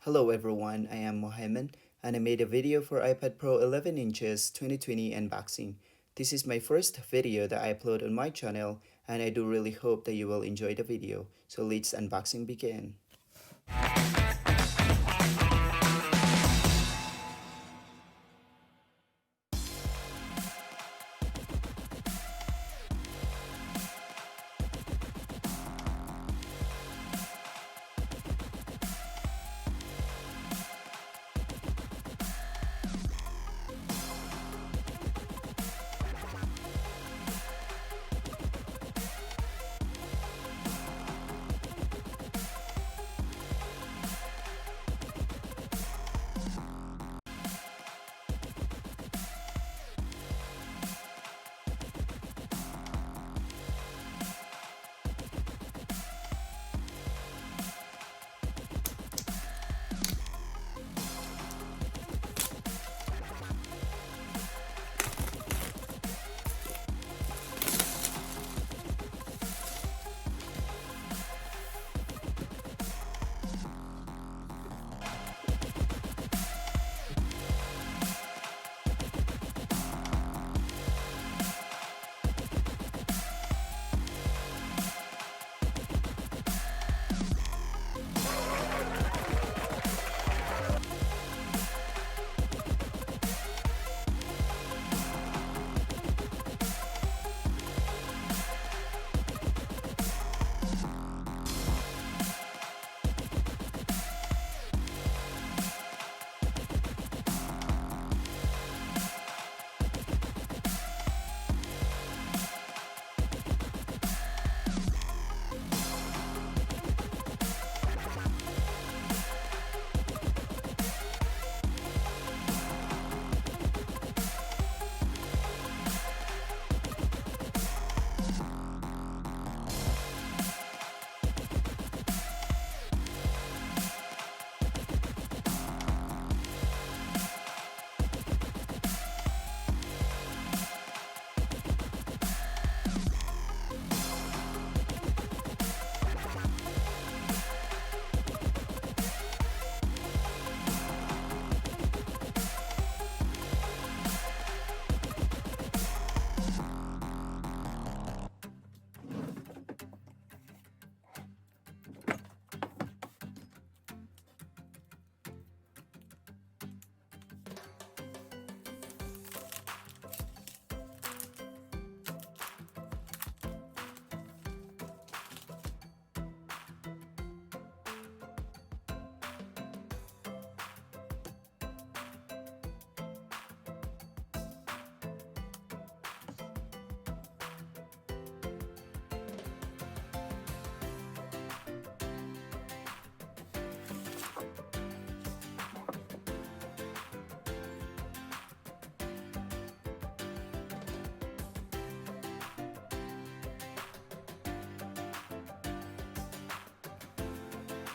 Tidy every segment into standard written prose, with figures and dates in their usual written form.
Hello everyone, I am Mohammed and I made a video for iPad Pro 11 inches 2020 unboxing. This is my first video that I upload on my channel and I do really hope that you will enjoy the video. So let's unboxing begin.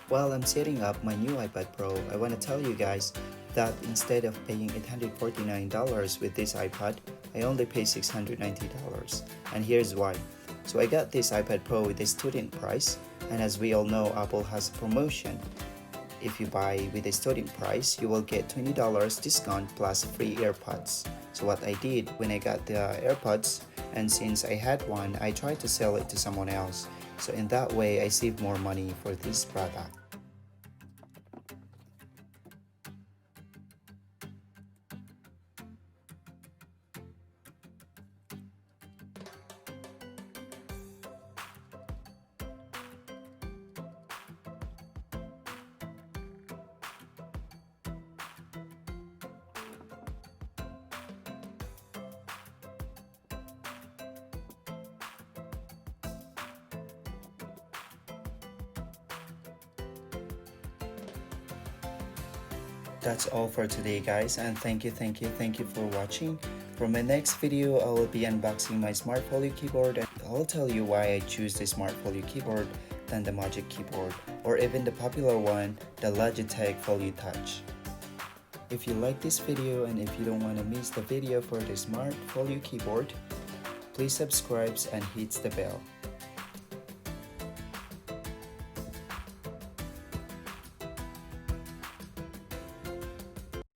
While I'm setting up my new iPad Pro, I want to tell you guys that instead of paying $849 with this iPad, I only pay $690. And here's why. So I got this iPad Pro with a student price, and as we all know, Apple has a promotion. If you buy with a student price, you will get $20 discount plus free AirPods. So what I did when I got the AirPods, and since I had one, I tried to sell it to someone else. So in that way, I save more money for this product. That's all for today guys, and thank you for watching. For my next video, I will be unboxing my Smart Folio keyboard and I'll tell you why I choose the Smart Folio keyboard than the Magic Keyboard or even the popular one, the Logitech Folio Touch. If you like this video and if you don't want to miss the video for the Smart Folio keyboard, please subscribe and hit the bell.